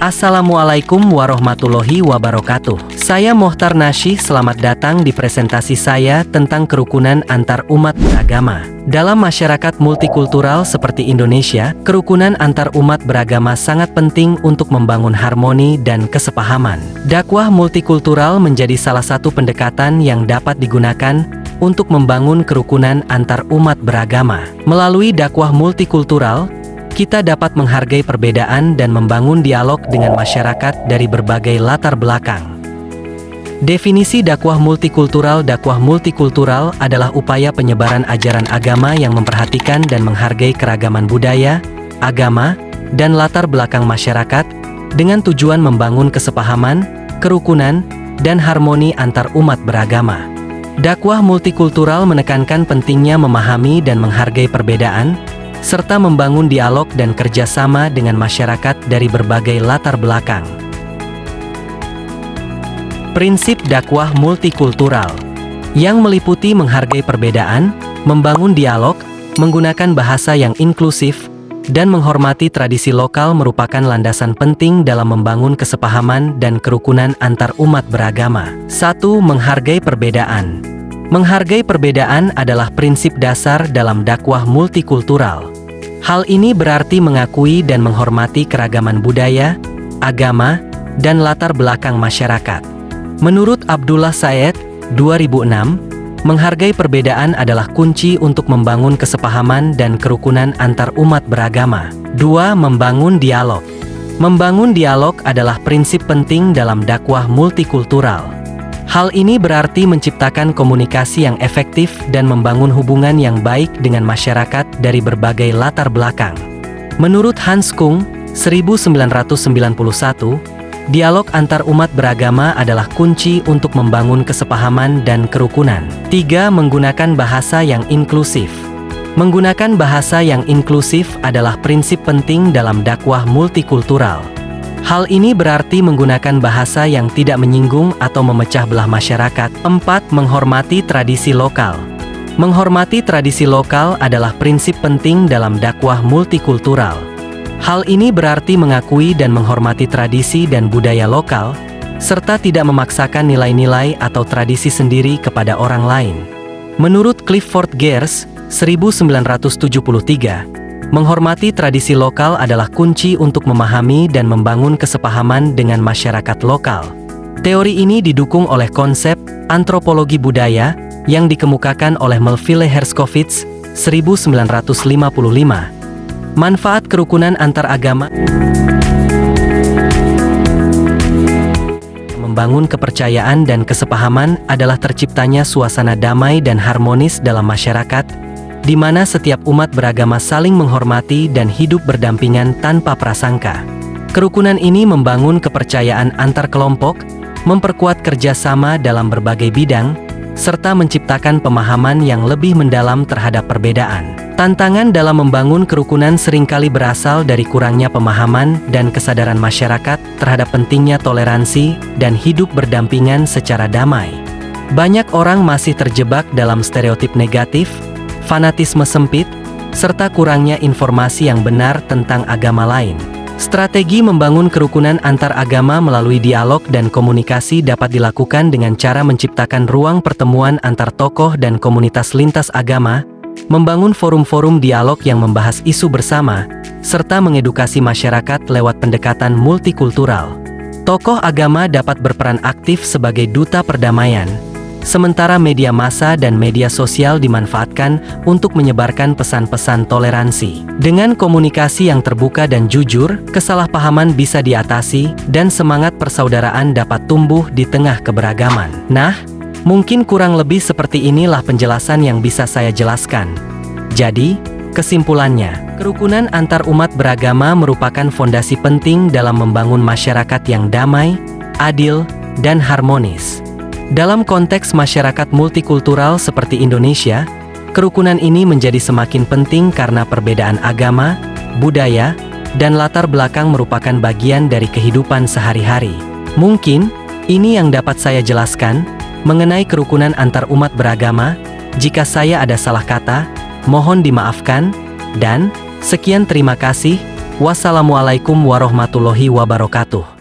Assalamualaikum warahmatullahi wabarakatuh. Saya Mohtar Nasyih, selamat datang di presentasi saya tentang kerukunan antar umat beragama. Dalam masyarakat multikultural seperti Indonesia, kerukunan antar umat beragama sangat penting untuk membangun harmoni dan kesepahaman. Dakwah multikultural menjadi salah satu pendekatan yang dapat digunakan untuk membangun kerukunan antar umat beragama. Melalui dakwah multikultural, kita dapat menghargai perbedaan dan membangun dialog dengan masyarakat dari berbagai latar belakang. Definisi dakwah multikultural. Dakwah multikultural adalah upaya penyebaran ajaran agama yang memperhatikan dan menghargai keragaman budaya, agama, dan latar belakang masyarakat dengan tujuan membangun kesepahaman, kerukunan, dan harmoni antar umat beragama. Dakwah multikultural menekankan pentingnya memahami dan menghargai perbedaan, serta membangun dialog dan kerjasama dengan masyarakat dari berbagai latar belakang. Prinsip dakwah multikultural yang meliputi menghargai perbedaan, membangun dialog, menggunakan bahasa yang inklusif, dan menghormati tradisi lokal merupakan landasan penting dalam membangun kesepahaman dan kerukunan antar umat beragama. 1. Menghargai perbedaan. Menghargai perbedaan adalah prinsip dasar dalam dakwah multikultural. Hal ini berarti mengakui dan menghormati keragaman budaya, agama, dan latar belakang masyarakat. Menurut Abdullah Said, 2006, menghargai perbedaan adalah kunci untuk membangun kesepahaman dan kerukunan antar umat beragama. 2. Membangun dialog. Membangun dialog adalah prinsip penting dalam dakwah multikultural. Hal ini berarti menciptakan komunikasi yang efektif dan membangun hubungan yang baik dengan masyarakat dari berbagai latar belakang. Menurut Hans Kung, 1991, dialog antar umat beragama adalah kunci untuk membangun kesepahaman dan kerukunan. 3. Menggunakan bahasa yang inklusif. Menggunakan bahasa yang inklusif adalah prinsip penting dalam dakwah multikultural. Hal ini berarti menggunakan bahasa yang tidak menyinggung atau memecah belah masyarakat. 4. Menghormati tradisi lokal. Menghormati tradisi lokal adalah prinsip penting dalam dakwah multikultural. Hal ini berarti mengakui dan menghormati tradisi dan budaya lokal, serta tidak memaksakan nilai-nilai atau tradisi sendiri kepada orang lain. Menurut Clifford Geertz, 1973, menghormati tradisi lokal adalah kunci untuk memahami dan membangun kesepahaman dengan masyarakat lokal. Teori ini didukung oleh konsep antropologi budaya yang dikemukakan oleh Melville Herskovits, 1955. Manfaat kerukunan antar agama. Membangun kepercayaan dan kesepahaman adalah terciptanya suasana damai dan harmonis dalam masyarakat, di mana setiap umat beragama saling menghormati dan hidup berdampingan tanpa prasangka. Kerukunan ini membangun kepercayaan antar kelompok, memperkuat kerjasama dalam berbagai bidang, serta menciptakan pemahaman yang lebih mendalam terhadap perbedaan. Tantangan dalam membangun kerukunan seringkali berasal dari kurangnya pemahaman dan kesadaran masyarakat terhadap pentingnya toleransi dan hidup berdampingan secara damai. Banyak orang masih terjebak dalam stereotip negatif, fanatisme sempit, serta kurangnya informasi yang benar tentang agama lain. Strategi membangun kerukunan antar agama melalui dialog dan komunikasi dapat dilakukan dengan cara menciptakan ruang pertemuan antar tokoh dan komunitas lintas agama, membangun forum-forum dialog yang membahas isu bersama, serta mengedukasi masyarakat lewat pendekatan multikultural. Tokoh agama dapat berperan aktif sebagai duta perdamaian, sementara media massa dan media sosial dimanfaatkan untuk menyebarkan pesan-pesan toleransi. Dengan komunikasi yang terbuka dan jujur, kesalahpahaman bisa diatasi dan semangat persaudaraan dapat tumbuh di tengah keberagaman. Nah, mungkin kurang lebih seperti inilah penjelasan yang bisa saya jelaskan. Jadi, kesimpulannya, kerukunan antar umat beragama merupakan fondasi penting dalam membangun masyarakat yang damai, adil, dan harmonis. Dalam konteks masyarakat multikultural seperti Indonesia, kerukunan ini menjadi semakin penting karena perbedaan agama, budaya, dan latar belakang merupakan bagian dari kehidupan sehari-hari. Mungkin, ini yang dapat saya jelaskan mengenai kerukunan antar umat beragama. Jika saya ada salah kata, mohon dimaafkan, dan sekian terima kasih. Wassalamualaikum warahmatullahi wabarakatuh.